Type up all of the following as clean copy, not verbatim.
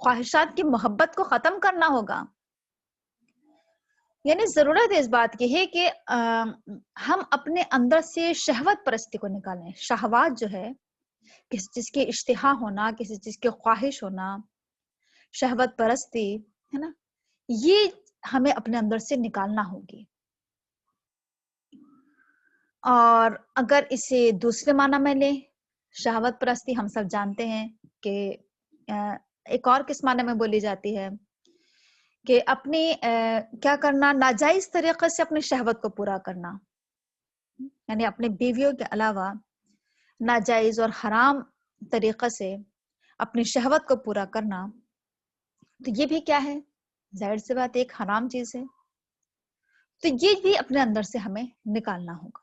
خواہشات کی محبت کو ختم کرنا ہوگا. یعنی ضرورت اس بات کی ہے کہ ہم اپنے اندر سے شہوت پرستی کو نکالیں. شہوات جو ہے، کسی چیز کی اشتہا ہونا، کسی چیز کی خواہش ہونا، شہوت پرستی ہے نا، یہ ہمیں اپنے اندر سے نکالنا ہوگی. اور اگر اسے دوسرے معنی میں لیں، شہوت پرستی ہم سب جانتے ہیں کہ ایک اور کس معنی میں بولی جاتی ہے کہ اپنی کیا کرنا، ناجائز طریقے سے اپنی شہوت کو پورا کرنا، یعنی اپنے بیویوں کے علاوہ ناجائز اور حرام طریقے سے اپنی شہوت کو پورا کرنا. تو یہ بھی کیا ہے؟ ظاہر سی بات ایک حرام چیز ہے. تو یہ بھی اپنے اندر سے ہمیں نکالنا ہوگا.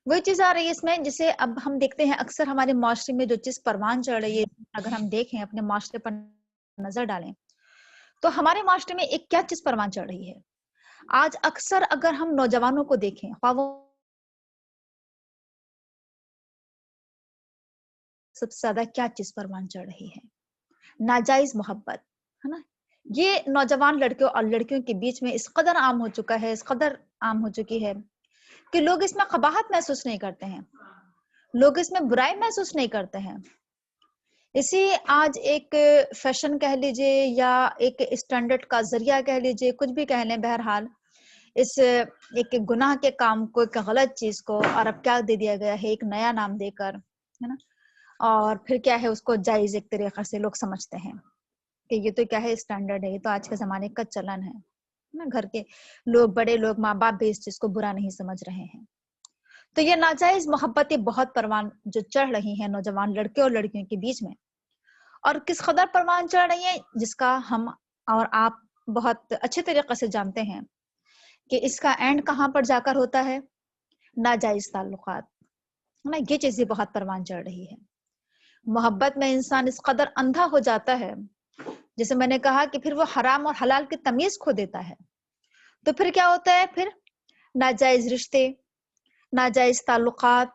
وہی چیز آ رہی ہے اس میں جسے اب ہم دیکھتے ہیں اکثر ہمارے معاشرے میں جو چیز پروان چڑھ رہی ہے، اگر ہم دیکھیں اپنے معاشرے پر نظر ڈالیں تو ہمارے معاشرے میں ایک کیا چیز پروان چڑھ رہی ہے. آج اکثر اگر ہم نوجوانوں کو دیکھیں، خواہ وہ سب سے زیادہ کیا چیز پروان چڑھ رہی ہے؟ ناجائز محبت ہے نا. یہ نوجوان لڑکیوں اور لڑکیوں کے بیچ میں اس قدر عام ہو چکا ہے، اس قدر عام ہو چکی ہے کہ لوگ اس میں قباحت محسوس نہیں کرتے ہیں، لوگ اس میں برائی محسوس نہیں کرتے ہیں. اسی آج ایک فیشن کہہ لیجئے یا ایک اسٹینڈرڈ کا ذریعہ کہہ لیجئے، کچھ بھی کہہ لیں، بہرحال اس ایک گناہ کے کام کو، ایک غلط چیز کو، اور اب کیا دے دیا گیا ہے، ایک نیا نام دے کر ہے نا. اور پھر کیا ہے، اس کو جائز ایک طریقے سے لوگ سمجھتے ہیں کہ یہ تو کیا ہے، اسٹینڈرڈ ہے، یہ تو آج کے زمانے کا چلن ہے نا. گھر کے لوگ، بڑے لوگ، ماں باپ بھی اس چیز کو برا نہیں سمجھ رہے ہیں. تو یہ ناجائز محبتیں بہت پروان جو چڑھ رہی ہیں نوجوان لڑکے اور لڑکیوں کے بیچ میں، اور کس قدر پروان چڑھ رہی ہیں جس کا ہم اور آپ بہت اچھے طریقے سے جانتے ہیں کہ اس کا اینڈ کہاں پر جا کر ہوتا ہے؟ ناجائز تعلقات نا. یہ چیزیں بہت پروان چڑھ رہی ہے. محبت میں انسان اس قدر اندھا ہو جاتا ہے، جیسے میں نے کہا کہ پھر وہ حرام اور حلال کی تمیز کھو دیتا ہے. تو پھر کیا ہوتا ہے؟ پھر ناجائز رشتے، ناجائز تعلقات،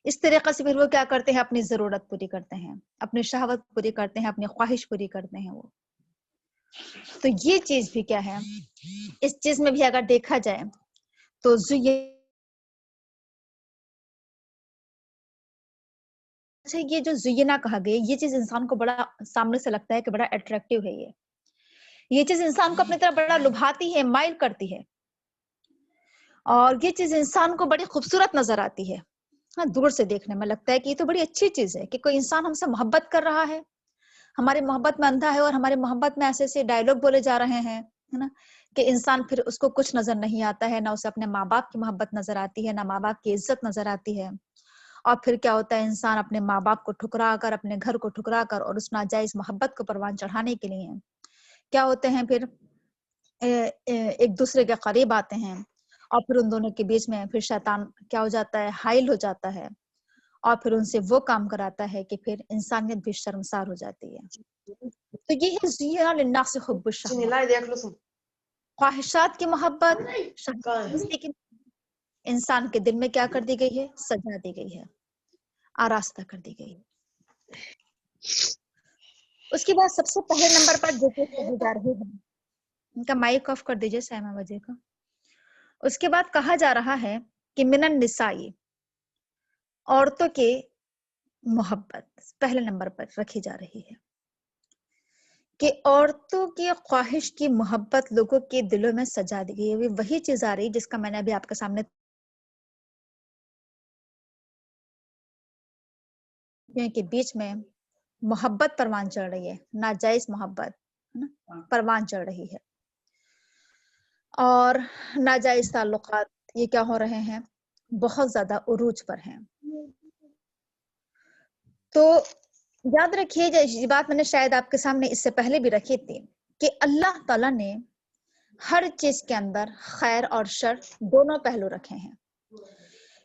اس طریقے سے پھر وہ کیا کرتے ہیں؟ اپنی ضرورت پوری کرتے ہیں، اپنی شہوت پوری کرتے ہیں، اپنی خواہش پوری کرتے ہیں وہ. تو یہ چیز بھی کیا ہے، اس چیز میں بھی اگر دیکھا جائے تو یہ جو زینا کہا گیا، یہ چیز انسان کو بڑا سامنے سے لگتا ہے کہ بڑا اٹریکٹیو ہے. یہ چیز انسان کو اپنی طرف بڑا لبھاتی ہے، مائل کرتی ہے، اور یہ چیز انسان کو بڑی خوبصورت نظر آتی ہے. ہاں، دور سے دیکھنے میں لگتا ہے کہ یہ تو بڑی اچھی چیز ہے کہ کوئی انسان ہم سے محبت کر رہا ہے، ہماری محبت میں اندھا ہے، اور ہماری محبت میں ایسے ایسے ڈائلوگ بولے جا رہے ہیں ہے نا، کہ انسان پھر اس کو کچھ نظر نہیں آتا ہے، نہ اسے اپنے ماں باپ کی محبت نظر آتی ہے، نہ ماں باپ کی عزت نظر آتی ہے. اور پھر کیا ہوتا ہے، انسان اپنے ماں باپ کو ٹھکرا کر، اپنے گھر کو ٹھکرا کر، اور اس ناجائز محبت کو پروان چڑھانے کے لیے کیا ہوتے ہیں، پھر ایک دوسرے کے قریب آتے ہیں، اور پھر ان دونوں کے بیچ میں پھر شیطان کیا ہو جاتا ہے، حائل ہو جاتا ہے، اور پھر ان سے وہ کام کراتا ہے کہ پھر انسانیت بھی شرمسار ہو جاتی ہے. تو یہ ہے زینا للناس حب الشہوات، خواہشات کی محبت، لیکن انسان کے دل میں کیا کر دی گئی ہے؟ سجا دی گئی ہے، آراستہ کر دی گئی ہے. اس کے بعد سب سے پہلے نمبر پر جو چیز کہی جا رہی ہے، ان کا مائک آف کر دیجئے سائمہ وجہ کا. اس کے بعد کہا جا رہا ہے کہ من النسائی، عورتوں کی محبت پہلے نمبر پر رکھی جا رہی ہے، کہ عورتوں کی خواہش کی محبت لوگوں کے دلوں میں سجا دی گئی ہے. وہی چیز آ رہی جس کا میں نے ابھی آپ کے سامنے کے بیچ میں محبت پروان چڑھ رہی ہے، ناجائز محبت پروان چڑھ رہی ہے، اور ناجائز تعلقات یہ کیا ہو رہے ہیں؟ بہت زیادہ عروج پر ہیں. تو یاد رکھیے، یہ بات میں نے شاید آپ کے سامنے اس سے پہلے بھی رکھی تھی کہ اللہ تعالیٰ نے ہر چیز کے اندر خیر اور شر دونوں پہلو رکھے ہیں.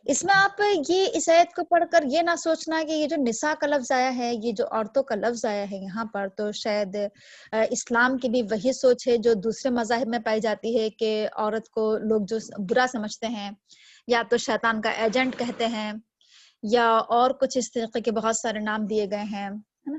اس میں آپ یہ اس آیت کو پڑھ کر یہ نہ سوچنا کہ یہ جو نساء کا لفظ آیا ہے، یہ جو عورتوں کا لفظ آیا ہے یہاں پر، تو شاید اسلام کی بھی وہی سوچ ہے جو دوسرے مذاہب میں پائی جاتی ہے کہ عورت کو لوگ جو برا سمجھتے ہیں، یا تو شیطان کا ایجنٹ کہتے ہیں، یا اور کچھ اس طریقے کے بہت سارے نام دیے گئے ہیں، ہے نا.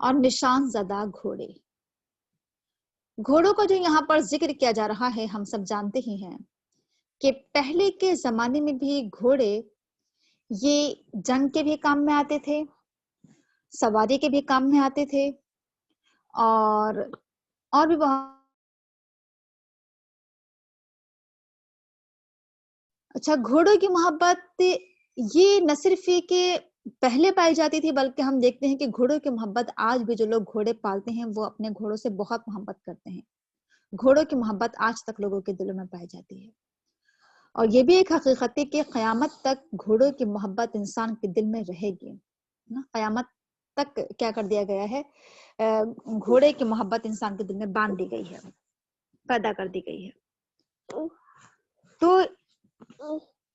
اور نشان زدہ گھوڑے. گھوڑوں کا جو یہاں پر ذکر کیا جا رہا ہے ہم سب جانتے ہی ہیں کہ پہلے کے زمانے میں بھی گھوڑے یہ جنگ کے بھی کام میں آتے تھے, سواری کے بھی کام میں آتے تھے, اور بھی بہت. اچھا, گھوڑوں کی محبت یہ نہ صرف یہ کہ پہلے پائی جاتی تھی بلکہ ہم دیکھتے ہیں کہ گھوڑوں کی محبت آج بھی جو لوگ گھوڑے پالتے ہیں وہ اپنے گھوڑوں سے بہت محبت کرتے ہیں. گھوڑوں کی محبت آج تک لوگوں کے دلوں میں پائی جاتی ہے, اور یہ بھی ایک حقیقت ہے کہ قیامت تک گھوڑوں کی محبت انسان کے دل میں رہے گی. قیامت تک کیا کر دیا گیا ہے, گھوڑے کی محبت انسان کے دل میں باندھ دی گئی ہے, پیدا کر دی گئی ہے. تو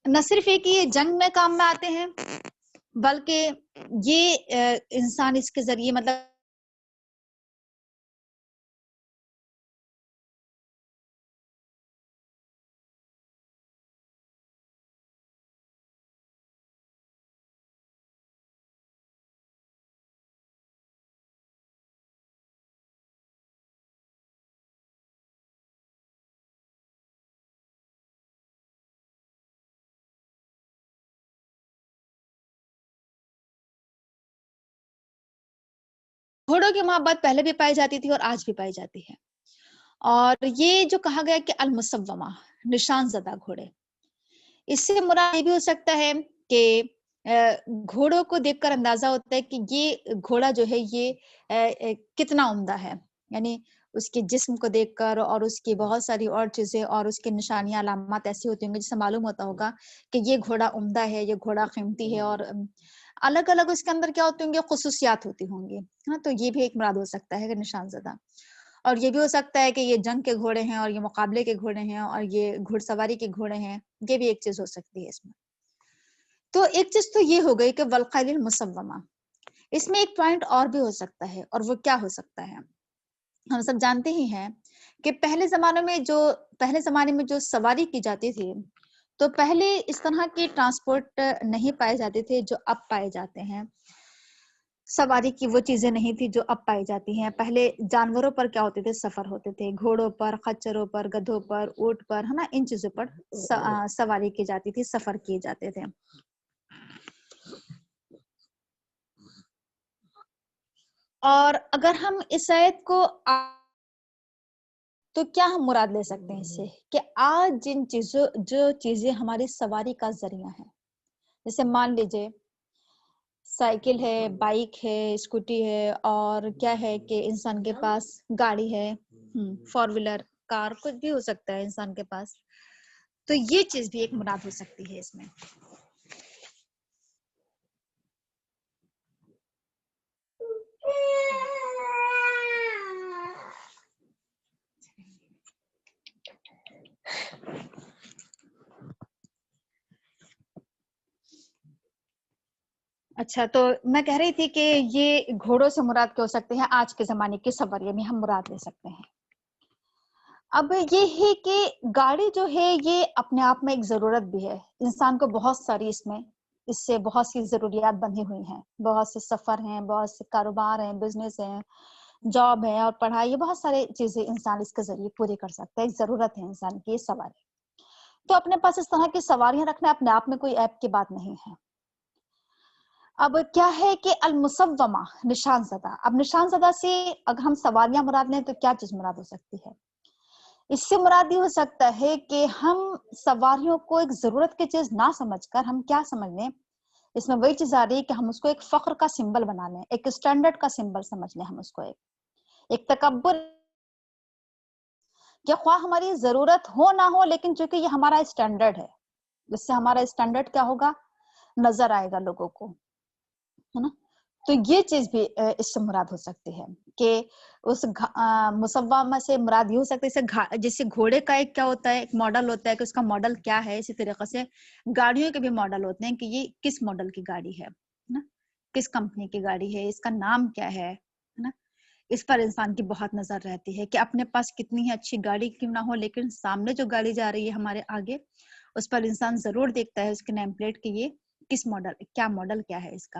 نہ صرف یہ کہ یہ جنگ میں کام میں آتے ہیں بلکہ یہ انسان اس کے ذریعے مطلب گھوڑوں کی محبت پہلے بھی پائی جاتی تھی اور آج بھی پائی جاتی ہے. اور یہ جو کہا گیا کہ المسومہ نشان زدہ گھوڑے, اس سے مراد یہ بھی ہو سکتا ہے کہ گھوڑوں کو دیکھ کر اندازہ ہوتا ہے کہ یہ گھوڑا جو ہے یہ کتنا عمدہ ہے, یعنی اس کے جسم کو دیکھ کر اور اس کی بہت ساری اور چیزیں اور اس کے نشانیاں علامات ایسی ہوتی ہوں گی جس سے معلوم ہوتا ہوگا کہ یہ گھوڑا عمدہ ہے, یہ گھوڑا قیمتی ہے, اور الگ الگ اس کے اندر کیا ہوتی ہوں گی, خصوصیات ہوتی ہوں گی. ہاں, تو یہ بھی ایک مراد ہو سکتا ہے کہ نشان زدہ. اور یہ بھی ہو سکتا ہے کہ یہ جنگ کے گھوڑے ہیں اور یہ مقابلے کے گھوڑے ہیں اور یہ گھڑ سواری کے گھوڑے ہیں, یہ بھی ایک چیز ہو سکتی ہے اس میں. تو ایک چیز تو یہ ہو گئی کہ والخیل المسومہ. اس میں ایک پوائنٹ اور بھی ہو سکتا ہے, اور وہ کیا ہو سکتا ہے, ہم سب جانتے ہی ہیں کہ پہلے زمانے میں جو سواری کی جاتی تھی تو پہلے اس طرح کی ٹرانسپورٹ نہیں پائے جاتے تھے جو اب پائے جاتے ہیں. سواری کی وہ چیزیں نہیں تھی جو اب پائی جاتی ہیں. پہلے جانوروں پر کیا ہوتے تھے, سفر ہوتے تھے, گھوڑوں پر, خچروں پر, گدھوں پر, اونٹ پر, ہے نا, ان چیزوں پر سواری کی جاتی تھی, سفر کیے جاتے تھے. اور اگر ہم اس آیت کو تو کیا ہم مراد لے سکتے ہیں اس سے کہ آج جو چیزیں ہماری سواری کا ذریعہ ہیں, جیسے مان لیجئے سائیکل ہے, بائک ہے, اسکوٹی ہے, اور کیا ہے کہ انسان کے پاس گاڑی ہے, 4 ویلر کار, کچھ بھی ہو سکتا ہے انسان کے پاس. تو یہ چیز بھی ایک مراد ہو سکتی ہے اس میں. اچھا, تو میں کہہ رہی تھی کہ یہ گھوڑوں سے مراد کیا ہو سکتے ہیں, آج کے زمانے کے سواری میں ہم مراد لے سکتے ہیں. اب یہ ہے کہ گاڑی جو ہے یہ اپنے آپ میں ایک ضرورت بھی ہے, انسان کو بہت ساری اس سے بہت سی ضروریات بندھی ہوئی ہیں, بہت سے سفر ہیں, بہت سے کاروبار ہیں, بزنس ہیں, جاب ہے اور پڑھائی, یہ بہت سارے چیزیں انسان اس کے ذریعے پوری کر سکتا ہے. ایک ضرورت ہے انسان کی, یہ سواری. تو اپنے پاس اس طرح کی سواریاں رکھنا اپنے آپ میں کوئی عیب کی بات نہیں ہے. اب کیا ہے کہ المسومہ نشان زدہ. اب نشان زدہ سے اگر ہم سواریاں مراد لیں تو کیا چیز مراد ہو سکتی ہے؟ اس سے مراد یہ ہو سکتا ہے کہ ہم سواریوں کو ایک ضرورت کی چیز نہ سمجھ کر ہم کیا سمجھ لیں, اس میں وہی چیز آ رہی ہے کہ ہم اس کو ایک فخر کا سمبل بنا لیں, ایک اسٹینڈرڈ کا سمبل سمجھ لیں ہم اس کو, ایک تکبر کہ خواہ ہماری ضرورت ہو نہ ہو لیکن چونکہ یہ ہمارا اسٹینڈرڈ ہے, اس سے ہمارا اسٹینڈرڈ کیا ہوگا, نظر آئے گا لوگوں کو, ہے نا. تو یہ چیز بھی اس سے مراد ہو سکتی ہے کہ اس مسومہ سے مراد یہ ہو سکتا ہے جیسے گھوڑے کا ایک کیا ہوتا ہے, ایک ماڈل ہوتا ہے کہ اس کا ماڈل کیا ہے, اسی طریقے سے گاڑیوں کے بھی ماڈل ہوتے ہیں کہ یہ کس ماڈل کی گاڑی ہے نا, کس کمپنی کی گاڑی ہے, اس کا نام کیا ہے نا. اس پر انسان کی بہت نظر رہتی ہے کہ اپنے پاس کتنی ہی اچھی گاڑی کیوں نہ ہو لیکن سامنے جو گاڑی جا رہی ہے ہمارے آگے, اس پر انسان ضرور دیکھتا ہے اس کے نیم پلیٹ کہ یہ کس ماڈل, کیا ماڈل کیا ہے اس کا,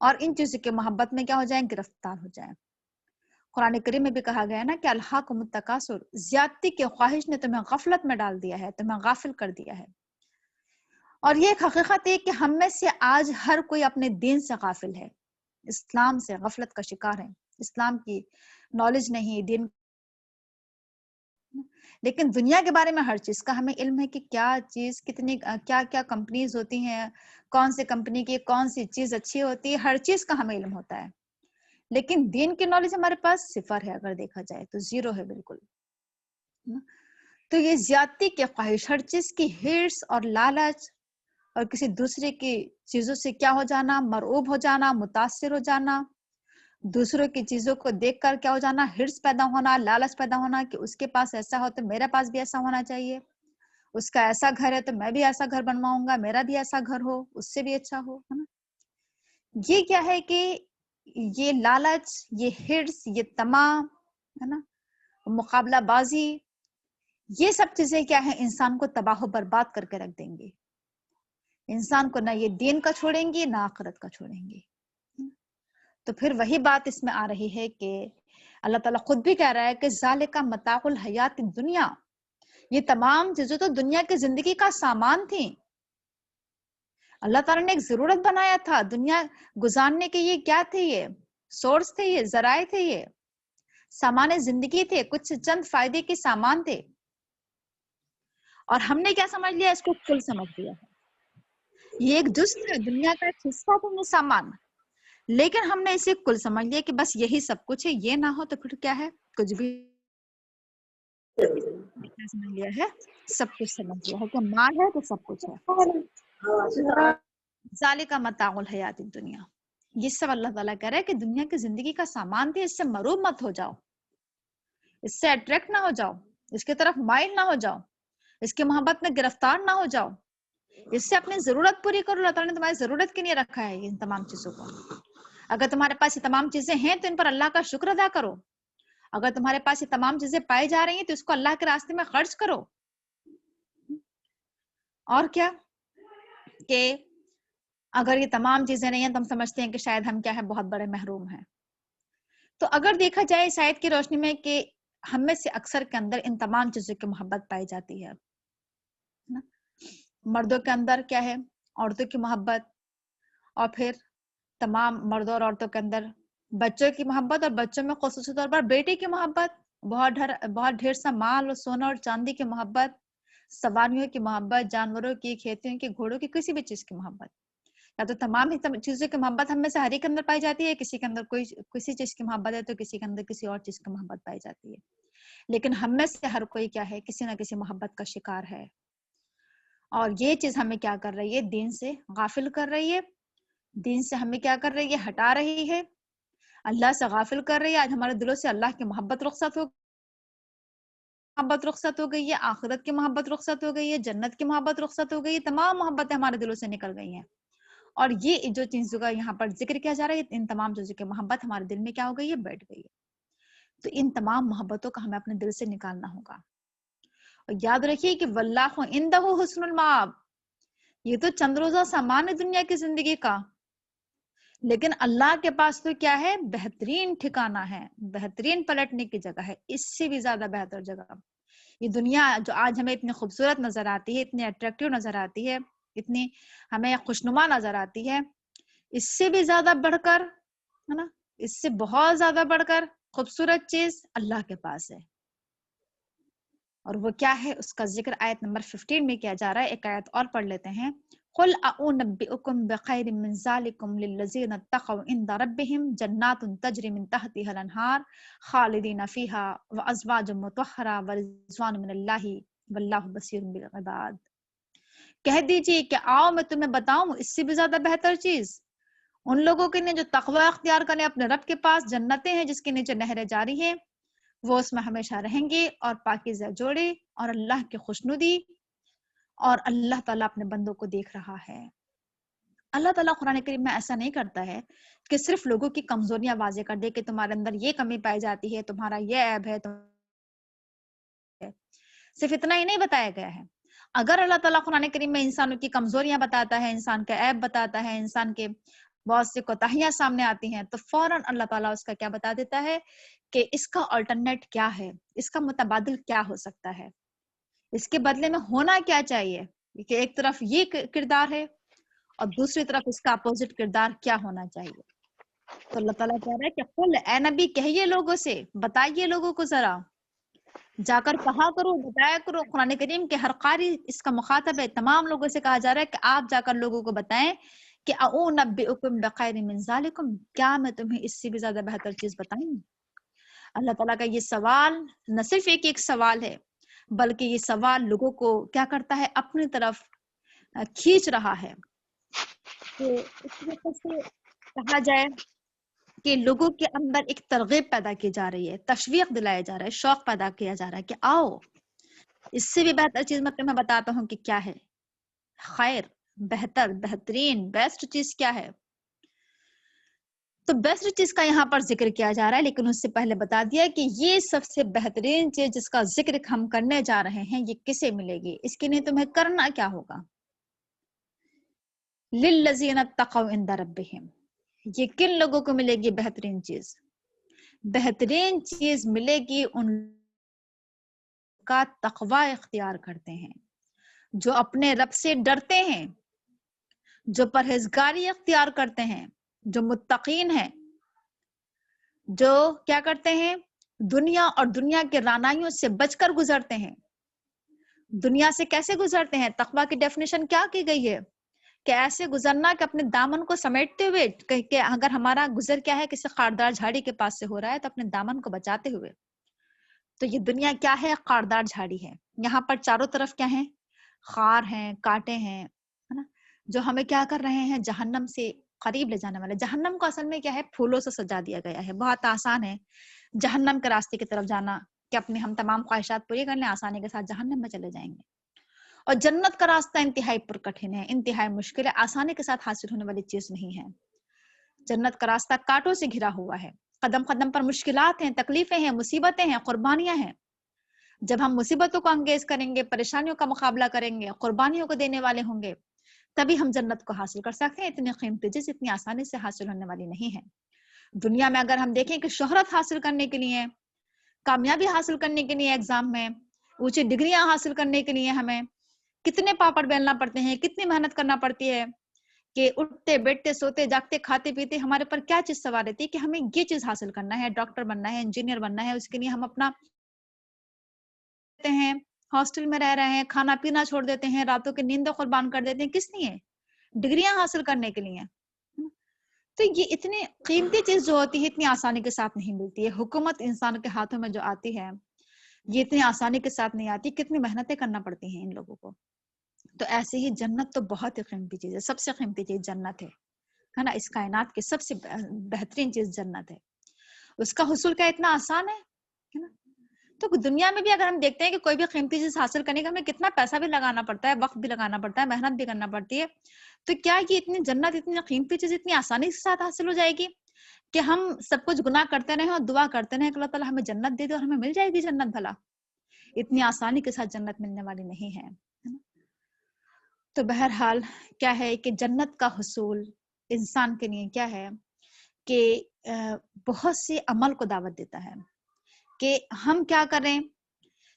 اور ان چیزوں کی محبت میں کیا ہو جائیں؟ گرفتار ہو جائیں۔ قرآن کریم میں بھی کہا گیا ہے نا کہ الہاکم التکاثر، زیادتی کی خواہش نے تمہیں غفلت میں ڈال دیا ہے، تمہیں غافل کر دیا ہے۔ اور یہ ایک حقیقت ہے کہ ہم میں سے آج ہر کوئی اپنے دین سے غافل ہے، اسلام سے غفلت کا شکار ہے، اسلام کی نالج نہیں، دین، لیکن دنیا کے بارے میں ہر چیز کا ہمیں علم ہے کہ کیا چیز کتنی کیا کیا کمپنیز ہوتی ہیں، کون سی کمپنی کی کون سی چیز اچھی ہوتی ہے، ہر چیز کا ہمیں علم ہوتا ہے، لیکن دین کی نالج ہمارے پاس صفر ہے، اگر دیکھا جائے تو زیرو ہے بالکل۔ تو یہ زیادتی کی خواہش، ہر چیز کی ہرس اور لالچ، اور کسی دوسرے کی چیزوں سے کیا ہو جانا؟ مرعوب ہو جانا، متاثر ہو جانا، دوسروں کی چیزوں کو دیکھ کر کیا ہو جانا؟ ہرس پیدا ہونا، لالچ پیدا ہونا کہ اس کے پاس ایسا ہو تو میرے پاس بھی ایسا ہونا چاہیے، اس کا ایسا گھر ہے تو میں بھی ایسا گھر بنواؤں گا، میرا بھی ایسا گھر ہو، اس سے بھی اچھا ہو، ہے نا؟ یہ کیا ہے کہ یہ لالچ، یہ ہرس، یہ تمام، ہے نا، مقابلہ بازی، یہ سب چیزیں کیا ہے؟ انسان کو تباہ و برباد کر کے رکھ دیں گے، انسان کو نہ یہ دین کا چھوڑیں گی نہ آخرت کا چھوڑیں گے۔ تو پھر وہی بات اس میں آ رہی ہے کہ اللہ تعالیٰ خود بھی کہہ رہا ہے کہ ذالک متاع الحیات الدنیا، یہ تمام چیزیں تو دنیا کی زندگی کا سامان تھی، اللہ تعالیٰ نے ایک ضرورت بنایا تھا دنیا گزارنے کے، یہ کیا تھے؟ یہ سورس تھے، یہ ذرائع تھے، یہ سامان زندگی تھے، کچھ چند فائدے کے سامان تھے، اور ہم نے کیا سمجھ لیا؟ اس کو کل سمجھ لیا ہے، یہ ایک جز ہے دنیا کا، ایک حصہ تھا یہ سامان، لیکن ہم نے اسے کل سمجھ لیا کہ بس یہی سب کچھ ہے، یہ نہ ہو تو پھر کیا ہے؟ کچھ بھی سمجھ لیا ہے، سب کچھ سمجھ لیا ہے کہ مال ہے تو سب کچھ ہے۔ ذالک متاع الحیات الدنیا، یہ سب اللہ تعالیٰ کہہ رہا ہے کہ دنیا کی زندگی کا سامان تھی، اس سے مروب مت ہو جاؤ، اس سے اٹریکٹ نہ ہو جاؤ، اس کی طرف مائل نہ ہو جاؤ، اس کی محبت میں گرفتار نہ ہو جاؤ، اس سے اپنی ضرورت پوری کرو۔ اللہ تعالیٰ نے تمہاری ضرورت کے لیے رکھا ہے ان تمام چیزوں کو، اگر تمہارے پاس یہ تمام چیزیں ہیں تو ان پر اللہ کا شکر ادا کرو، اگر تمہارے پاس یہ تمام چیزیں پائی جا رہی ہیں تو اس کو اللہ کے راستے میں خرچ کرو۔ اور کیا کہ اگر یہ تمام چیزیں نہیں ہیں تو ہم سمجھتے ہیں کہ شاید ہم کیا ہے؟ بہت بڑے محروم ہیں۔ تو اگر دیکھا جائے اس آیت کی روشنی میں کہ ہم میں سے اکثر کے اندر ان تمام چیزوں کی محبت پائی جاتی ہے، مردوں کے اندر کیا ہے؟ عورتوں کی محبت، اور پھر تمام مردوں اور عورتوں کے اندر بچوں کی محبت، اور بچوں میں خصوصی طور پر بیٹے کی محبت، بہت ڈھیر سا مال اور سونا اور چاندی کی محبت، سواریوں کی محبت، جانوروں کی، کھیتیوں کی، گھوڑوں کی، کسی بھی چیز کی محبت، یا تو تمام ہی چیزوں کی محبت ہم میں سے ہر ایک کے اندر پائی جاتی ہے، کسی کے اندر کسی چیز کی محبت ہے تو کسی کے اندر کسی اور چیز کی محبت پائی جاتی ہے، لیکن ہم میں سے ہر کوئی کیا ہے؟ کسی نہ کسی محبت کا شکار ہے، اور یہ چیز ہمیں کیا کر رہی ہے؟ دین سے غافل کر رہی ہے، دین سے ہمیں کیا کر رہی ہے؟ ہٹا رہی ہے، اللہ سے غافل کر رہی ہے۔ آج ہمارے دلوں سے اللہ کی محبت رخصت ہو گئی ہے، آخرت کی محبت رخصت ہو گئی ہے، جنت کی محبت رخصت ہو گئی ہے، تمام محبتیں ہمارے دلوں سے نکل گئی ہیں، اور یہ جو چیزوں کا یہاں پر ذکر کیا جا رہا ہے، ان تمام چیزوں کی محبت ہمارے دل میں کیا ہو گئی ہے؟ بیٹھ گئی ہے۔ تو ان تمام محبتوں کا ہمیں اپنے دل سے نکالنا ہوگا، اور یاد رکھیے کہ واللہ عندہ حسن المآب، یہ تو چند روزہ سامان ہے دنیا کی زندگی کا، لیکن اللہ کے پاس تو کیا ہے؟ بہترین ٹھکانہ ہے، بہترین پلٹنے کی جگہ ہے، اس سے بھی زیادہ بہتر جگہ۔ یہ دنیا جو آج ہمیں اتنی خوبصورت نظر آتی ہے، اتنی اٹریکٹیو نظر آتی ہے، اتنی ہمیں خوشنما نظر آتی ہے، اس سے بھی زیادہ بڑھ کر، ہے نا، اس سے بہت زیادہ بڑھ کر خوبصورت چیز اللہ کے پاس ہے، اور وہ کیا ہے؟ اس کا ذکر آیت نمبر 15 میں کیا جا رہا ہے۔ ایک آیت اور پڑھ لیتے ہیں۔ قل اعنبئکم بخیر من ذالکم للذین اتقوا عند ربہم جنات تجری من تحتها الانہار خالدین فیہا وازواج مطہرہ ورضوان من اللہ واللہ بصیر بالعباد۔ کہہ دیجئے کہ آؤ میں تمہیں بتاؤں اس سے بھی زیادہ بہتر چیز ان لوگوں کے لیے جو تقوی اختیار کریں اپنے رب کے پاس، جنتیں ہیں جس کے نیچے نہریں جاری ہیں، وہ اس میں ہمیشہ رہیں گے، اور پاکیزہ جوڑے، اور اللہ کی خوشنودی، اور اللہ تعالیٰ اپنے بندوں کو دیکھ رہا ہے۔ اللہ تعالیٰ قرآن کریم میں ایسا نہیں کرتا ہے کہ صرف لوگوں کی کمزوریاں واضح کر دے کہ تمہارے اندر یہ کمی پائی جاتی ہے، تمہارا یہ عیب ہے، صرف اتنا ہی نہیں بتایا گیا ہے۔ اگر اللہ تعالیٰ قرآن کریم میں انسانوں کی کمزوریاں بتاتا ہے، انسان کا عیب بتاتا ہے، انسان کے بہت سی کوتاہیاں سامنے آتی ہیں، تو فوراً اللہ تعالیٰ اس کا کیا بتا دیتا ہے کہ اس کا آلٹرنیٹ کیا ہے، اس کا متبادل کیا ہو سکتا ہے، اس کے بدلے میں ہونا کیا چاہیے، کہ ایک طرف یہ کردار ہے اور دوسری طرف اس کا اپوزٹ کردار کیا ہونا چاہیے. تو اللہ تعالیٰ کہہ رہا ہے کہ قل اے نبی کہیے لوگوں سے، بتائیے لوگوں کو، ذرا جا کر کہا کرو، بتایا کرو. قرآن کریم کے ہر قاری اس کا مخاطب ہے، تمام لوگوں سے کہا جا رہا ہے کہ آپ جا کر لوگوں کو بتائیں کہ اؤنبئکم بخیر من ذالکم، کیا میں تمہیں اس سے بھی زیادہ بہتر چیز بتاؤں. اللہ تعالیٰ کا یہ سوال نہ صرف ایک سوال ہے، بلکہ یہ سوال لوگوں کو کیا کرتا ہے، اپنی طرف کھینچ رہا ہے. تو اس طریقے سے کہا جائے کہ لوگوں کے اندر ایک ترغیب پیدا کی جا رہی ہے، تشویق دلایا جا رہا ہے، شوق پیدا کیا جا رہا ہے کہ آؤ اس سے بھی بہتر چیز میں تمہیں بتاتا ہوں کہ کیا ہے خیر، بہتر، بہترین، بیسٹ چیز کیا ہے. تو بیسٹ چیز کا یہاں پر ذکر کیا جا رہا ہے، لیکن اس سے پہلے بتا دیا کہ یہ سب سے بہترین چیز جس کا ذکر ہم کرنے جا رہے ہیں یہ کسے ملے گی، اس کے لیے تمہیں کرنا کیا ہوگا. للذین اتقوا عند ربہم، یہ کن لوگوں کو ملے گی بہترین چیز؟ بہترین چیز ملے گی ان کا تقوی اختیار کرتے ہیں، جو اپنے رب سے ڈرتے ہیں، جو پرہیزگاری اختیار کرتے ہیں، جو متقین ہیں، جو کیا کرتے ہیں، دنیا اور دنیا کے رعنائیوں سے بچ کر گزرتے ہیں. دنیا سے کیسے گزرتے ہیں؟ تقوی کی ڈیفینیشن کیا کی گئی ہے کہ ایسے گزرنا کہ اپنے دامن کو سمیٹتے ہوئے، کہ اگر ہمارا گزر کیا ہے کسی خاردار جھاڑی کے پاس سے ہو رہا ہے تو اپنے دامن کو بچاتے ہوئے. تو یہ دنیا کیا ہے؟ خاردار جھاڑی ہے. یہاں پر چاروں طرف کیا ہیں؟ خار ہیں، کانٹے ہیں، ہے نا، جو ہمیں کیا کر رہے ہیں؟ جہنم سے قریب لے جانے والے. جہنم کو اصل میں کیا ہے؟ پھولوں سے سجا دیا گیا ہے. بہت آسان ہے جہنم کے راستے کی طرف جانا کہ اپنے ہم تمام خواہشات پوری کر لیں، آسانی کے ساتھ جہنم میں چلے جائیں گے. اور جنت کا راستہ انتہائی پرکٹھن ہے، انتہائی مشکل ہے، آسانی کے ساتھ حاصل ہونے والی چیز نہیں ہے. جنت کا راستہ کانٹوں سے گھرا ہوا ہے، قدم قدم پر مشکلات ہیں، تکلیفیں ہیں، مصیبتیں ہیں، قربانیاں ہیں. جب ہم مصیبتوں کو انگیز کریں گے، پریشانیوں کا مقابلہ کریں گے، قربانیوں کو دینے والے ہوں گے، تبھی ہم جنت کو حاصل کر سکتے ہیں. اتنی قیمتی چیز اتنی آسانی سے حاصل ہونے والی نہیں ہے. دنیا میں اگر ہم دیکھیں کہ شہرت حاصل کرنے کے لیے، کامیابی حاصل کرنے کے لیے، ایگزام میں اونچی ڈگریاں حاصل کرنے کے لیے ہمیں کتنے پاپڑ بیلنا پڑتے ہیں، کتنی محنت کرنا پڑتی ہے کہ اٹھتے بیٹھتے سوتے جاگتے کھاتے پیتے ہمارے پر کیا چیز سوار رہتی ہے کہ ہمیں یہ چیز حاصل کرنا ہے، ڈاکٹر بننا ہے، انجینئر بننا ہے. اس کے لیے ہم اپنا ہیں، ہاسٹل میں رہ رہے ہیں، کھانا پینا چھوڑ دیتے ہیں، راتوں کی نیندیں قربان کر دیتے ہیں. کس لیے؟ ڈگریاں حاصل کرنے کے لیے. تو یہ اتنی قیمتی چیز جو ہوتی ہے اتنی آسانی کے ساتھ نہیں ملتی ہے. حکومت انسان کے ہاتھوں میں جو آتی ہے یہ اتنی آسانی کے ساتھ نہیں آتی، کتنی محنتیں کرنا پڑتی ہیں ان لوگوں کو. تو ایسے ہی جنت تو بہت ہی قیمتی چیز ہے، سب سے قیمتی چیز جنت ہے نا. اس کائنات کی سب سے بہترین چیز جنت ہے. اس کا حصول کیا اتنا آسان ہے نا. تو دنیا میں بھی اگر ہم دیکھتے ہیں کہ کوئی بھی قیمتی چیز حاصل کرنے کا ہمیں کتنا پیسہ بھی لگانا پڑتا ہے، وقت بھی لگانا پڑتا ہے، محنت بھی کرنا پڑتی ہے، تو کیا یہ اتنی جنت، اتنی قیمتی چیز اتنی آسانی کے ساتھ حاصل ہو جائے گی کہ ہم سب کچھ گناہ کرتے رہیں اور دعا کرتے رہیں کہ اللہ تعالیٰ ہمیں جنت دے دے اور ہمیں مل جائے گی جنت؟ بھلا اتنی آسانی کے ساتھ جنت ملنے والی نہیں ہے. تو بہرحال کیا ہے کہ جنت کا حصول انسان کے لیے کیا ہے کہ بہت سے عمل کو دعوت دیتا ہے کہ ہم کیا کریں.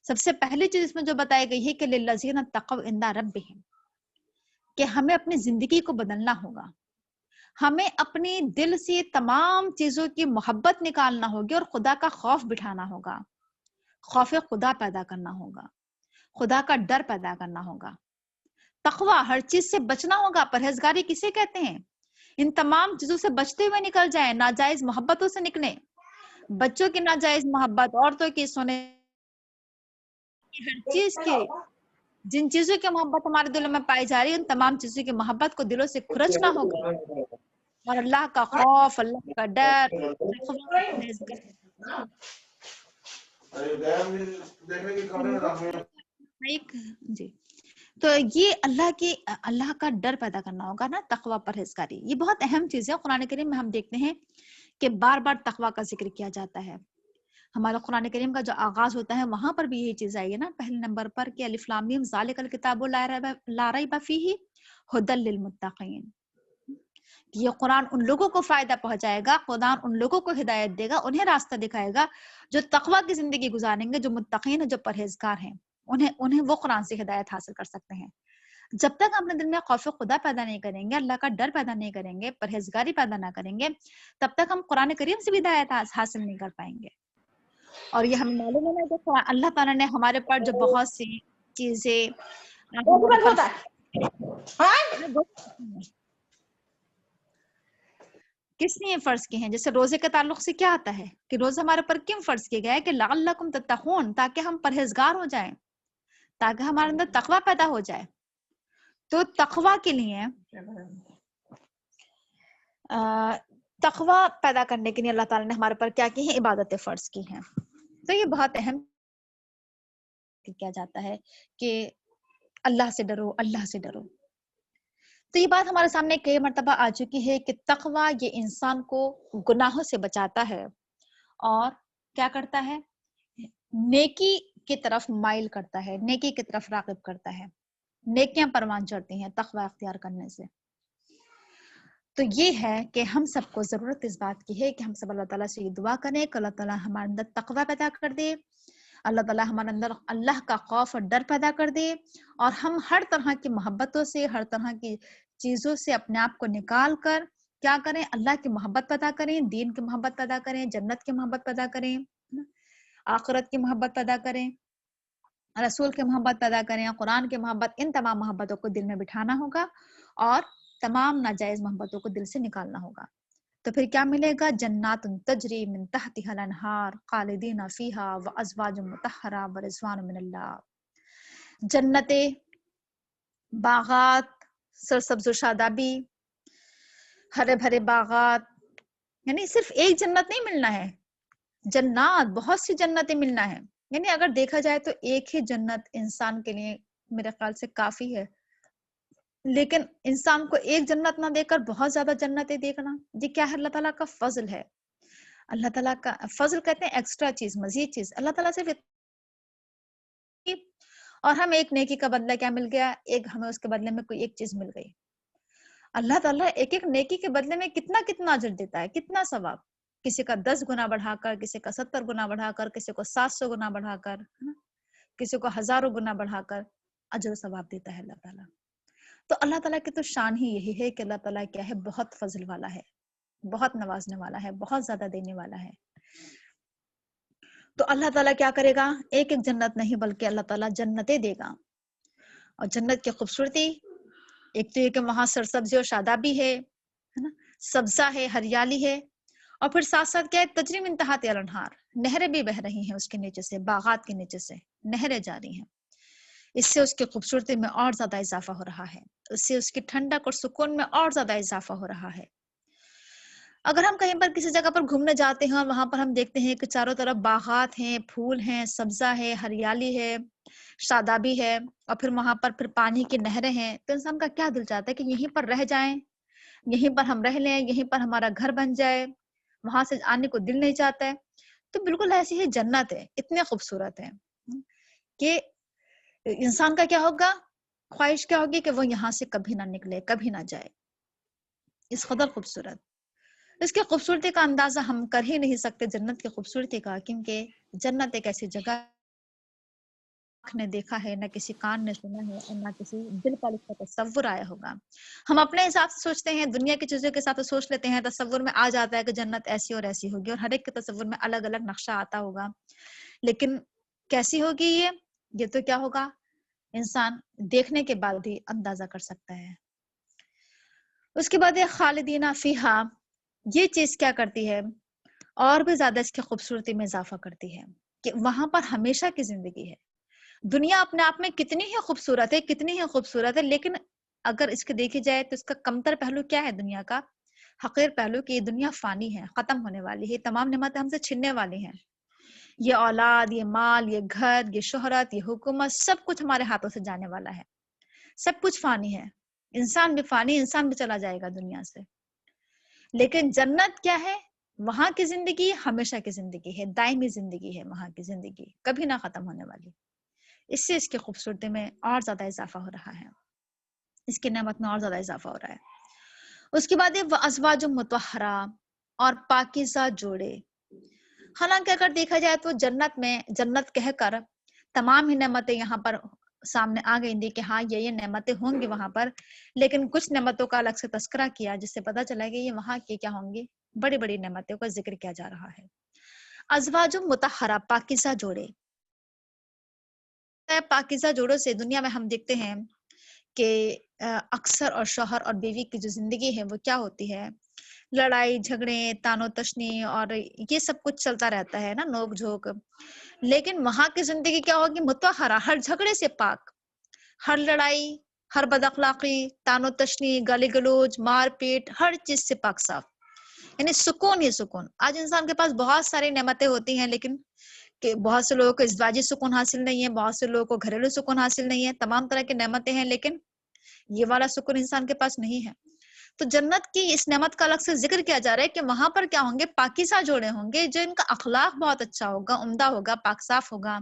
سب سے پہلی چیز اس میں جو بتائی گئی ہے کہ للذین اتقوا عند ربہم، کہ ہمیں اپنی زندگی کو بدلنا ہوگا، ہمیں اپنی دل سے تمام چیزوں کی محبت نکالنا ہوگی اور خدا کا خوف بٹھانا ہوگا، خوف خدا پیدا کرنا ہوگا، خدا کا ڈر پیدا کرنا ہوگا. تقوی ہر چیز سے بچنا ہوگا. پرہیزگاری کسے کہتے ہیں؟ ان تمام چیزوں سے بچتے ہوئے نکل جائیں، ناجائز محبتوں سے نکلیں، بچوں کی ناجائز محبت، عورتوں کی، سونے کی، ہر چیز کی، جن چیزوں کی محبت ہمارے دلوں میں پائی جا رہی ہے ان تمام چیزوں کی محبت کو دلوں سے کھرچنا ہوگا اور اللہ کا خوف، اللہ کا ڈر، جی. تو یہ اللہ کا ڈر پیدا کرنا ہوگا نا، تقوی، پرہیزگاری، یہ بہت اہم چیز ہے. قرآن کریم میں ہم دیکھتے ہیں کہ بار بار تقوی کا ذکر کیا جاتا ہے. ہمارا قرآن کریم کا جو آغاز ہوتا ہے وہاں پر بھی یہی چیز آئی ہے نا پہلے نمبر پر کہ الف لام میم ذالک الکتاب لا ریب فیہ ھدی للمتقین، یہ قرآن ان لوگوں کو فائدہ پہنچائے گا، قرآن ان لوگوں کو ہدایت دے گا، انہیں راستہ دکھائے گا جو تقوی کی زندگی گزاریں گے، جو متقین ہیں، جو پرہیزگار ہیں، انہیں وہ قرآن سے ہدایت حاصل کر سکتے ہیں۔ جب تک ہم اپنے دل میں خوف خدا پیدا نہیں کریں گے، اللہ کا ڈر پیدا نہیں کریں گے، پرہیزگاری پیدا نہ کریں گے، تب تک ہم قرآن کریم سے بھی ہدایت حاصل نہیں کر پائیں گے۔ اور یہ ہمیں معلوم ہے کہ اللہ تعالیٰ نے ہمارے پر جو بہت سی چیزیں ہمارے پر کس نے یہ فرض کی ہیں؟ جیسے روزے کے تعلق سے کیا آتا ہے کہ روزہ ہمارے پر کیوں فرض کیا گیا ہے کہ لعلکم تتقون، تاکہ ہم پرہیزگار ہو جائیں، تاکہ ہمارے اندر تقوی پیدا ہو جائے۔ تو تقوی کے لیے تقوی پیدا کرنے کے لیے اللہ تعالیٰ نے ہمارے پر کیا کی ہیں؟ عبادتیں فرض کی ہیں۔ تو یہ بہت اہم کیا جاتا ہے کہ اللہ سے ڈرو، اللہ سے ڈرو۔ تو یہ بات ہمارے سامنے کئی مرتبہ آ چکی ہے کہ تقوی یہ انسان کو گناہوں سے بچاتا ہے اور کیا کرتا ہے؟ نیکی کی طرف مائل کرتا ہے، نیکی کی طرف راغب کرتا ہے، نیکیاں پروان چڑھتی ہیں تقوی اختیار کرنے سے۔ تو یہ ہے کہ ہم سب کو ضرورت اس بات کی ہے کہ ہم سب اللہ تعالیٰ سے یہ دعا کریں کہ اللہ تعالیٰ ہمارے اندر تقوی پیدا کر دے، اللہ تعالیٰ ہمارے اندر اللہ کا خوف اور ڈر پیدا کر دے، اور ہم ہر طرح کی محبتوں سے، ہر طرح کی چیزوں سے اپنے آپ کو نکال کر کیا کریں؟ اللہ کی محبت پیدا کریں، دین کی محبت پیدا کریں، جنت کی محبت پیدا کریں، آخرت کی محبت پیدا کریں، رسول کی محبت پیدا کریں، قرآن کی محبت۔ ان تمام محبتوں کو دل میں بٹھانا ہوگا اور تمام ناجائز محبتوں کو دل سے نکالنا ہوگا۔ تو پھر کیا ملے گا؟ جنات تجری من تحتها الانہار خالدین فیہا وازواج مطہرہ ورضوان من اللہ۔ جنتیں، باغات، سرسبز و شادابی، ہرے بھرے باغات، یعنی صرف ایک جنت نہیں ملنا ہے، جنات، بہت سی جنتیں ملنا ہے۔ یعنی اگر دیکھا جائے تو ایک ہی جنت انسان کے لیے میرے خیال سے کافی ہے، لیکن انسان کو ایک جنت نہ دے کر بہت زیادہ جنتیں دیکھنا، یہ کیا ہے؟ اللہ تعالیٰ کا فضل ہے۔ اللہ تعالیٰ کا فضل کہتے ہیں ایکسٹرا چیز، مزید چیز۔ اللہ تعالیٰ صرف اور ہم ایک نیکی کا بدلہ کیا مل گیا؟ ایک ہمیں اس کے بدلے میں کوئی ایک چیز مل گئی۔ اللہ تعالیٰ ایک ایک نیکی کے بدلے میں کتنا کتنا اجر دیتا ہے، کتنا ثواب، کسی کا 10 گنا بڑھا کر، کسی کا 70 گنا بڑھا کر، کسی کو 700 گنا بڑھا کر، کسی کو ہزاروں گنا بڑھا کر اجر و ثواب دیتا ہے اللہ تعالیٰ۔ تو اللہ تعالیٰ کی تو شان ہی یہی ہے کہ اللہ تعالیٰ کیا ہے؟ بہت فضل والا ہے، بہت نوازنے والا ہے، بہت زیادہ دینے والا ہے۔ تو اللہ تعالیٰ کیا کرے گا؟ ایک ایک جنت نہیں بلکہ اللہ تعالیٰ جنتیں دے گا۔ اور جنت کی خوبصورتی ایک تو یہ کہ وہاں سرسبزی اور شادابی ہے نا، سبزہ ہے، ہریالی ہے، اور پھر ساتھ ساتھ کیا ہے؟ تجری من تحتہا الانہار، نہریں بھی بہ رہی ہیں اس کے نیچے سے، باغات کے نیچے سے نہریں جاری ہیں۔ اس سے اس کی خوبصورتی میں اور زیادہ اضافہ ہو رہا ہے، اس سے اس کی ٹھنڈک اور سکون میں اور زیادہ اضافہ ہو رہا ہے۔ اگر ہم کہیں پر کسی جگہ پر گھومنے جاتے ہیں اور وہاں پر ہم دیکھتے ہیں کہ چاروں طرف باغات ہیں، پھول ہیں، سبزہ ہے، ہریالی ہے، شادابی ہے، اور پھر وہاں پر پھر پانی کی نہریں ہیں، تو انسان کا کیا دل چاہتا ہے کہ یہیں پر رہ جائیں، یہیں پر ہم رہ لیں، یہیں پر ہمارا گھر بن جائے، وہاں سے آنے کو دل نہیں چاہتا ہے۔ تو بالکل ایسی ہی جنت ہے، اتنے خوبصورت ہے کہ انسان کا کیا ہوگا؟ خواہش کیا ہوگی کہ وہ یہاں سے کبھی نہ نکلے، کبھی نہ جائے۔ اس قدر خوبصورت، اس کی خوبصورتی کا اندازہ ہم کر ہی نہیں سکتے جنت کی خوبصورتی کا، کیونکہ جنت ایک ایسی جگہ آنکھ نے دیکھا ہے، نہ کسی کان نے سنا ہے، اور نہ کسی دل پر اس کا تصور آیا ہوگا۔ ہم اپنے حساب سے سوچتے ہیں، دنیا کی چیزوں کے ساتھ سوچ لیتے ہیں، تصور میں آ جاتا ہے کہ جنت ایسی اور ایسی ہوگی، اور ہر ایک کے تصور میں الگ الگ نقشہ آتا ہوگا، لیکن کیسی ہوگی یہ تو کیا ہوگا؟ انسان دیکھنے کے بعد ہی اندازہ کر سکتا ہے۔ اس کے بعد خالدین فیہا، یہ چیز کیا کرتی ہے؟ اور بھی زیادہ اس کی خوبصورتی میں اضافہ کرتی ہے کہ وہاں پر ہمیشہ کی زندگی ہے۔ دنیا اپنے آپ میں کتنی ہی خوبصورت ہے، کتنی ہی خوبصورت ہے، لیکن اگر اس کے دیکھی جائے تو اس کا کمتر پہلو کیا ہے دنیا کا؟ حقیر پہلو کہ یہ دنیا فانی ہے، ختم ہونے والی ہے، تمام نعمتیں ہم سے چھننے والی ہیں۔ یہ اولاد، یہ مال، یہ گھر، یہ شہرت، یہ حکومت، سب کچھ ہمارے ہاتھوں سے جانے والا ہے، سب کچھ فانی ہے، انسان بھی فانی، انسان بھی چلا جائے گا دنیا سے۔ لیکن جنت کیا ہے؟ وہاں کی زندگی ہمیشہ کی زندگی ہے، دائمی زندگی ہے، وہاں کی زندگی کبھی نہ ختم ہونے والی۔ اس سے اس کی خوبصورتی میں اور زیادہ اضافہ ہو رہا ہے، اس کی نعمت میں اور زیادہ اضافہ ہو رہا ہے۔ اس کے بعد ہے وازواج مطہرہ، اور پاکیزہ جوڑے. حالانکہ اگر دیکھا جائے تو جنت میں جنت کہہ کر تمام ہی نعمتیں یہاں پر سامنے آ گئی تھی کہ ہاں یہ نعمتیں ہوں گی وہاں پر، لیکن کچھ نعمتوں کا الگ سے تذکرہ کیا جس سے پتا چلا کہ یہ وہاں کی کیا ہوں گی، بڑی بڑی نعمتوں کا ذکر کیا جا رہا ہے. ازواج مطہرہ، پاکیزہ جوڑے. پاکیزہ جوڑوں سے دنیا میں ہم دیکھتے ہیں کہ اکثر اور شوہر اور بیوی کی جو زندگی ہے وہ کیا ہوتی ہے، لڑائی جھگڑے، تانو تشنی، اور یہ سب کچھ چلتا رہتا ہے نا، نوک جھوک. لیکن وہاں کی زندگی کیا ہوگی، مطہرہ، ہر جھگڑے سے پاک، ہر لڑائی، ہر بد اخلاقی، تانو تشنی، گالی گلوچ، مار پیٹ، ہر چیز سے پاک صاف. یعنی سکون ہی سکون. آج انسان کے پاس بہت ساری نعمتیں ہوتی ہیں، لیکن کہ بہت سے لوگوں کو ازدواجی سکون حاصل نہیں ہے، بہت سے لوگوں کو گھریلو سکون حاصل نہیں ہے، تمام طرح کی نعمتیں ہیں لیکن یہ والا سکون انسان کے پاس نہیں ہے. تو جنت کی اس نعمت کا الگ سے ذکر کیا جا رہا ہے کہ وہاں پر کیا ہوں گے، پاکیزہ جوڑے ہوں گے، جو ان کا اخلاق بہت اچھا ہوگا، عمدہ ہوگا، پاک صاف ہوگا،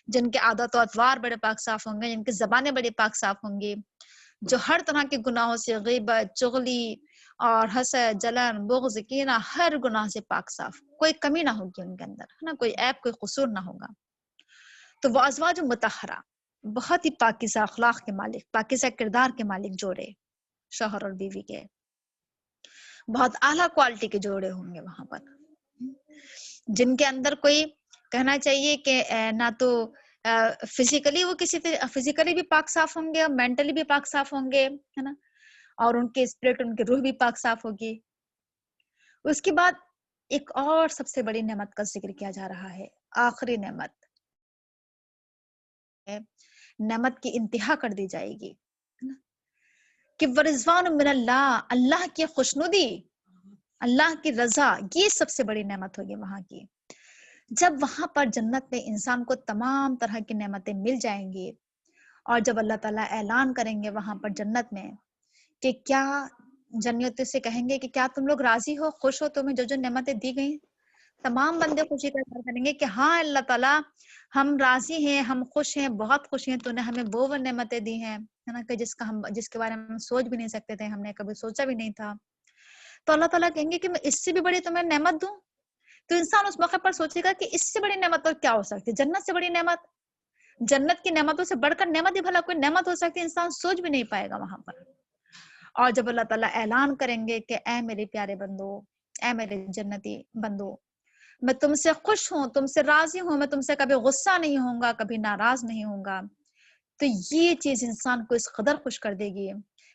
جن کے عادت و اطوار بڑے پاک صاف ہوں گے، جن کی زبانیں بڑی پاک صاف ہوں گی، جو ہر طرح کے گناہوں سے، غیبت، چغلی اور حسد، جلن، بغض، کینہ، ہر گناہ سے پاک صاف، کوئی کمی نہ ہوگی ان کے اندر، ہے نا، کوئی عیب، کوئی قصور نہ ہوگا. تو وہ ازواج مطہرہ، بہت ہی پاکیزہ اخلاق کے مالک، پاکیزہ کردار کے مالک جوڑے، شوہر اور بیوی کے بہت اعلیٰ کوالٹی کے جوڑے ہوں گے وہاں پر، جن کے اندر کوئی کہنا چاہیے کہ نہ تو فزیکلی وہ فزیکلی بھی پاک صاف ہوں گے اور مینٹلی بھی پاک صاف ہوں گے، ہے نا، اور ان کے اسپرٹ، ان کی روح بھی پاک صاف ہوگی. اس کے بعد ایک اور سب سے بڑی نعمت کا ذکر کیا جا رہا ہے، آخری نعمت، نعمت کی انتہا کر دی جائے گی کہ ورضوان من اللہ، اللہ کی خوشنودی، اللہ کی رضا، یہ سب سے بڑی نعمت ہوگی وہاں کی. جب وہاں پر جنت میں انسان کو تمام طرح کی نعمتیں مل جائیں گی، اور جب اللہ تعالیٰ اعلان کریں گے وہاں پر جنت میں کہ کیا، جنتیوں سے کہیں گے کہ کیا تم لوگ راضی ہو، خوش ہو، تمہیں جو جو نعمتیں دی گئی، تمام بندے خوشی کا اظہار کریں گے کہ ہاں اللہ تعالیٰ ہم راضی ہیں، ہم خوش ہیں، بہت خوش ہیں، تو نے ہمیں وہ نعمتیں دی ہیں، ہے نا، کہ جس کے بارے میں ہم سوچ بھی نہیں سکتے تھے، ہم نے کبھی سوچا بھی نہیں تھا. تو اللہ تعالیٰ کہیں گے کہ میں اس سے بھی بڑی تمہیں نعمت دوں. تو انسان اس موقع پر سوچے گا کہ اس سے بڑی نعمت اور کیا ہو سکتی ہے، جنت سے بڑی نعمت، جنت کی نعمتوں سے بڑھ کر نعمت ہی بھلا کوئی نعمت ہو سکتی ہے، انسان سوچ بھی نہیں پائے گا وہاں پر. اور جب اللہ تعالیٰ اعلان کریں گے کہ اے میرے پیارے بندو، اے میرے جنتی بندو، میں تم سے خوش ہوں، تم سے راضی ہوں، میں تم سے کبھی غصہ نہیں ہوں گا، کبھی ناراض نہیں ہوں گا. تو یہ چیز انسان کو اس قدر خوش کر دے گی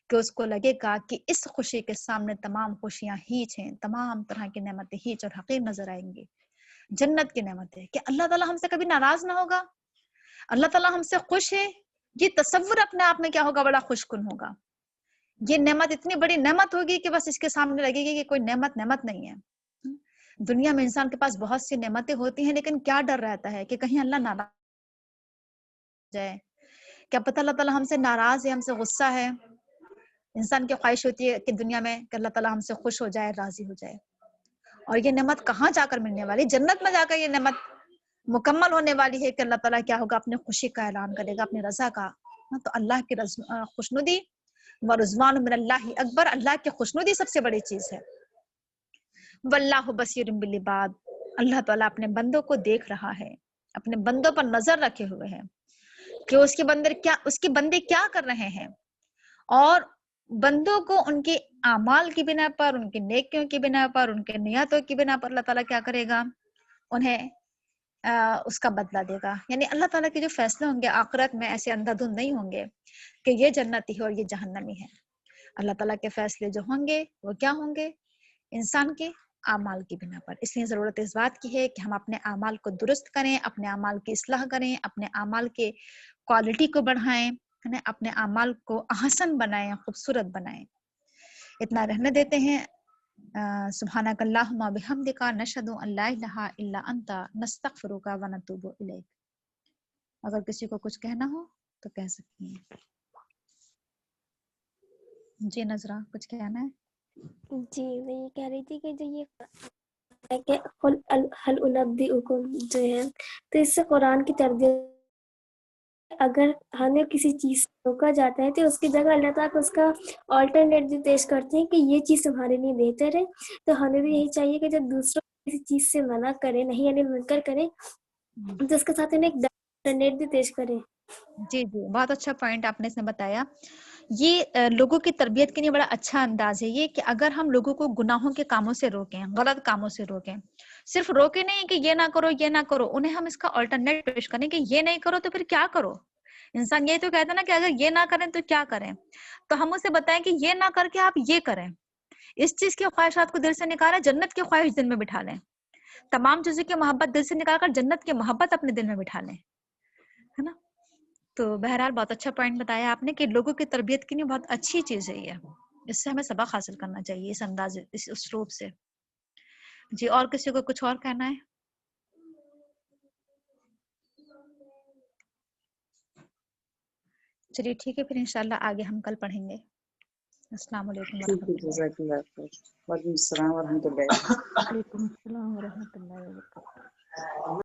کہ اس کو لگے گا کہ اس خوشی کے سامنے تمام خوشیاں ہیچ ہیں، تمام طرح کی نعمتیں ہیچ اور حقیر نظر آئیں گی. جنت کی نعمت ہے کہ اللہ تعالیٰ ہم سے کبھی ناراض نہ ہوگا، اللہ تعالیٰ ہم سے خوش ہے. یہ تصور اپنے آپ میں کیا ہوگا، بڑا خوش کن ہوگا. یہ نعمت اتنی بڑی نعمت ہوگی کہ بس اس کے سامنے لگے گی کہ کوئی نعمت نہیں ہے. دنیا میں انسان کے پاس بہت سی نعمتیں ہوتی ہیں، لیکن کیا ڈر رہتا ہے کہ کہیں اللہ ناراض جائے، کیا پتہ اللہ تعالیٰ ہم سے ناراض ہے، ہم سے غصہ ہے. انسان کی خواہش ہوتی ہے کہ دنیا میں کہ اللہ تعالیٰ ہم سے خوش ہو جائے، راضی ہو جائے. اور یہ نعمت کہاں جا کر ملنے والی، جنت میں جا کر یہ نعمت مکمل ہونے والی ہے کہ اللہ تعالیٰ کیا ہوگا، اپنے خوشی کا اعلان کرے گا، اپنی رضا کا. تو اللہ کی خوشنودی ورضوان من اللہ اکبر، اللہ کی خوشنودی سب سے بڑی چیز ہے. واللہ بصیر بالعباد، اللہ تعالیٰ اپنے بندوں کو دیکھ رہا ہے، اپنے بندوں پر نظر رکھے ہوئے ہیں کہ اس کے بندے کیا کر رہے ہیں، اور بندوں کو ان کے اعمال کی بنا پر، ان کی نیکیوں کی بنا پر، ان کے نیتوں کی بنا پر اللہ تعالیٰ کیا کرے گا، انہیں اس کا بدلہ دے گا. یعنی اللہ تعالیٰ کے جو فیصلے ہوں گے آخرت میں ایسے اندھا دھند نہیں ہوں گے کہ یہ جنتی ہے اور یہ جہنمی ہے. اللہ تعالیٰ کے فیصلے جو ہوں گے وہ کیا ہوں گے، انسان کے اعمال کی بنا پر. اس لیے ضرورت اس بات کی ہے کہ ہم اپنے اعمال کو درست کریں، اپنے اعمال کی اصلاح کریں، اپنے اعمال کے کوالٹی کو بڑھائیں، اپنے اعمال کو احسن بنائیں، خوبصورت بنائیں. اتنا رہنے دیتے ہیں. سبحانک اللہم و بحمدک، نشہد ان لا الہ الا انت، نستغفرک و نتوب الیک. اگر کسی کو کچھ کہنا ہو تو کہہ سکتی ہیں. جی نظرہ کچھ کہنا ہے؟ جی میں یہ کہہ رہی تھی کہ جو یہ ہے کہ حل انبئکم جو ہے، تو اس سے قرآن کی تربیت اگر ہمیں کسی چیز سے روکا جاتا ہے تو اس کی جگہ اللہ تعالیٰ اس کا آلٹرنیٹ پیش کرتے ہیں کہ یہ چیز تمہارے لیے بہتر ہے. تو ہمیں بھی یہی چاہیے کہ جب دوسروں کو کسی چیز سے منع کریں, نہیں یعنی منکر کریں, تو اس کے ساتھ انہیں ایک آلٹرنیٹ بھی پیش کریں. جی جی, بہت اچھا پوائنٹ آپ نے اس میں بتایا. یہ لوگوں کی تربیت کے لیے بڑا اچھا انداز ہے یہ کہ اگر ہم لوگوں کو گناہوں کے کاموں سے روکیں, غلط کاموں سے روکیں, صرف روکے نہیں کہ یہ نہ کرو یہ نہ کرو, انہیں ہم اس کا آلٹرنیٹ پیش کریں کہ یہ نہیں کرو تو پھر کیا کرو. انسان یہ تو کہتا ہے نا کہ اگر یہ نہ کریں تو کیا کریں, تو ہم اسے بتائیں کہ یہ نہ کر کے آپ یہ کریں. اس چیز کی خواہشات کو دل سے نکالیں, جنت کی خواہش دل میں بٹھا لیں, تمام چیزوں کی محبت دل سے نکال کر جنت کی محبت اپنے دل میں بٹھا لیں, ہے نا. تو بہرحال بہت اچھا پوائنٹ بتایا آپ نے کہ لوگوں کی تربیت کے لیے بہت اچھی چیز ہے یہ, اس سے ہمیں سبق حاصل کرنا چاہیے اس انداز, اس اسلوب سے. جی, اور کسی کو کچھ اور کہنا ہے؟ چلیے ٹھیک ہے, پھر انشاءاللہ آگے ہم کل پڑھیں گے. السلام علیکم ورحمۃ اللہ. جزاک اللہ خیر. وعلیکم السلام ورحمۃ اللہ. وعلیکم السلام ورحمۃ اللہ وبرکاتہ.